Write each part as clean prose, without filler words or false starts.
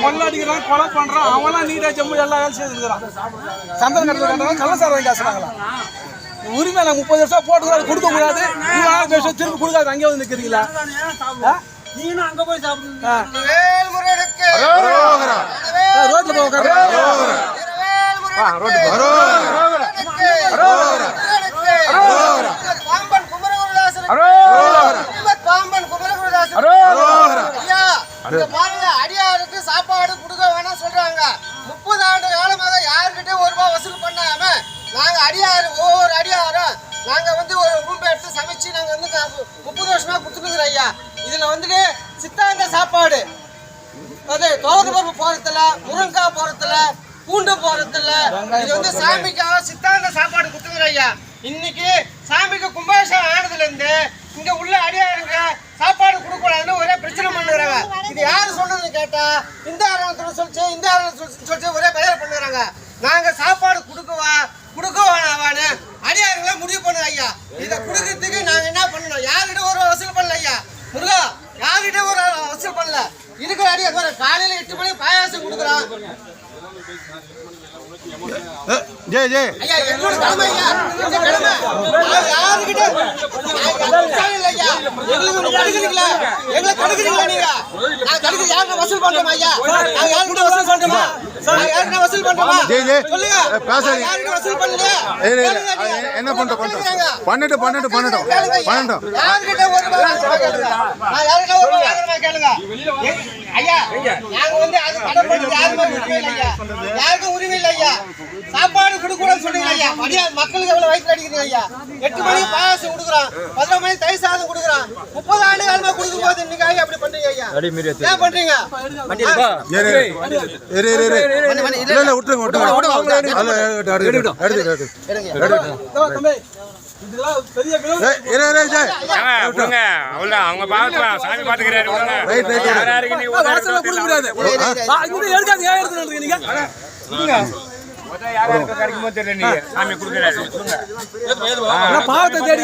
கொள்ளடிக்கிறான், கொலை பண்றான், அவன்லாம் நீட்டா ஜம்மு எல்லா வேலையும் செய்துக்கிறான். சந்தன கட்டுறாங்க, கள்ளசாரம் வாங்கி காசுறாங்களா? உரிமை நான் 30 வருஷம் போட்டு கொடுக்க கூடாது, திரும்பி கொடுக்காது, அங்கே வந்து நிற்கிறீங்களா? நீங்களும் அங்க போய் சாப்பிடுங்க. ரோட்ல போக அடியாருக்கு சாப்பாடு கொடுக்க வேணாம் சொல்றாங்க. 30 ஆண்டு காலமாக யாருக்கிட்டே ₹1 வசூல் பண்ணாம நாங்க அடியாரு ஒவ்வொரு அடியாரும் நாங்க ஒரு ரூம் எடுத்து சமைச்சு நாங்க 30 வருஷமா கொடுத்துருக்குறோம் ஐயா. இதுல சித்தாந்த சாப்பாடு, அது தோரபருப்பு போறதுல, முருங்காய் போறதுல, பூண்டு போறதுல, இது சாமிக்காக சித்தாந்த சாப்பாடு கொடுத்துருக்குறோம் ஐயா. இன்னைக்கு சாமிக்கு கும்பாபிஷேகம் ஆனதுல இருந்து இங்க உள்ள அடியாருங்க சாப்பாடு கொடுக்கூடாதுன்னு ஒரே பிரச்சனை பண்ணுறாங்க. இது யாரு சொல்றதுன்னு கேட்டா இந்த ஆரணத்துல சொல்லிச்சு ஒரே பெயர் பண்ணுறாங்க. நாங்க சாப்பாடு கொடுக்கவானு அடியாருங்கள முடிவு பண்ணுங்க ஐயா. இதை கொடுக்கறதுக்கு நாங்க என்ன பண்ணணும்? யார்கிட்ட ஒரு வசூல் பண்ணல ஐயா. முருகா யார்கிட்ட ஒரு வசூல் பண்ணல. இருக்கிற அடியார் காலையில 8 மணிக்கு பாயாசம் கொடுக்குறான். ஜெய் ஜெய் ஐயா, எங்களோட கடமை ஐயா, எங்க கடமை. யாருகிட்ட ஐயா எங்களுக்கு தடுக்கிறீங்களா? எங்களை தடுக்கிறீங்களா நீங்க? நான் தடுக்க யாருக்கிட்ட வசூல் பண்றோமா ஐயா? நான் யாருக்கிட்ட வசூல் பண்றோமா? யாருக்கிட்ட வசூல் பண்றோமா? சொல்லுங்க. யாருக்கிட்ட வசூல் பண்ணல? என்ன பண்றோம்? பண்ணிட்டு யாருக்கிட்ட ₹1 கேளுங்க. நான் யாருக்கிட்ட ₹1 கேளுங்க ஐயா. நாங்க அது கடமை யாருமே உரிமை இல்லை ஐயா. யாருக்கும் உரிமை இல்லை ஐயா. சாப்பாடு கொடுக்கூடாதுன்னு சொல்றீங்க ஐயா. மக்களுக்கு எவ்வளவு வயிற்று அடிக்கிறீங்க ஐயா. 8 மணிக்கு பாயாசம் கொடுக்குறான், 11 மணிக்கு தயிர் சாதம் கொடுக்குறான். 30 ஆண்டு காலமா கொடுக்கும் போது இன்னைக்கு அப்படி பண்றீங்க ஐயா. ஏன் பண்றீங்க? அவங்க பாத்துக்கலாம், சாமி பாத்துக்கிறாரு. யாராருக்கு கிடைக்குமோ தெரியல. நீங்க சாமி கொடுக்குறாரு, பாவத்தை தேடி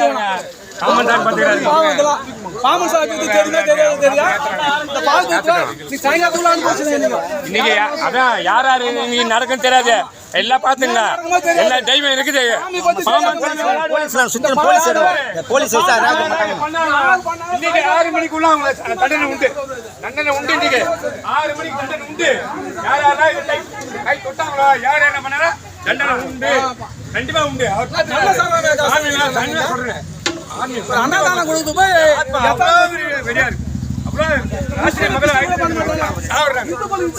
இன்னைக்கு அதான் யாரு நீ நடக்கும் தெரியாது. எல்லாம் பாத்துங்க, எல்லா டைமும் இருக்குது. இன்னைக்கு 6 மணிக்குள்ள தண்டனை உண்டு, இன்னைக்கு 6 மணிக்கு தண்டனை உண்டு. யாரெல்லாம் கை தொட்டாங்களோ, யார் என்ன பண்ணாரோ தண்டனை உண்டு, கண்டிப்பா உண்டு. சொல்றேன் அன்னதானம் கொடுத்து போய் வெளியா இருக்கு. அப்புறம் ராஷ்டிரிய மக்களை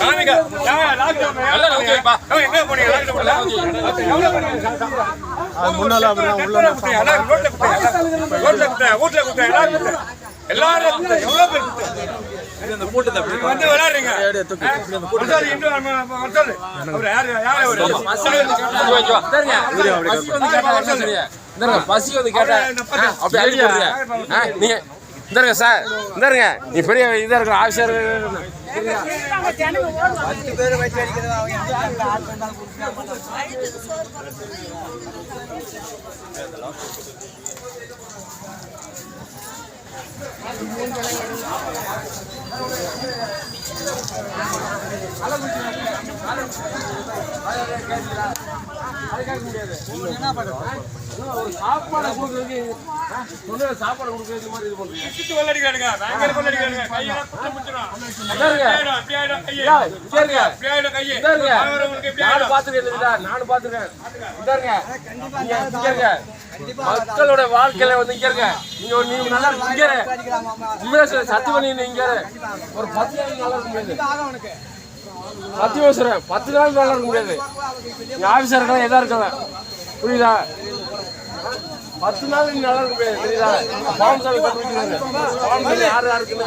சாமிங்க என்ன பண்ணீங்க? எல்லாரும் எவ்வளவு பேர் வந்து விளையாடுறீங்க. பசி வந்து கேட்டா நீங்க இந்தாருங்க சார், இந்தாருங்க நீ பெரிய இதா இருக்க ஆஃபீஸர். சாப்பாடு கொடுக்குறதுக்கு சாப்பாடு கொடுக்குறது மாதிரி இது பண்ணுறீங்க. வெள்ளடிக்கிறானுங்க, பயங்கர வெள்ளடிக்கிறானுங்க. கையெல்லாம் குத்த முடிச்சிடும். மக்களோட வாழ்க்கையில வந்து இங்க இருக்க நீங்க நல்லா இங்க உண்மையா சத்து பண்ணி இங்க ஒரு 10 நாள் நல்லா இருக்க முடியாது. சத்தியமா சொல்றேன், 10 நாள் நல்லா இருக்க முடியாது. ஆபீஸா இருக்கலாம், எதா இருக்கலாம், புரியுதா? 10 நாள் நல்லா இருக்க முடியாது, புரியுதா? பாவம் சாமி யாரு யாருக்குன்னு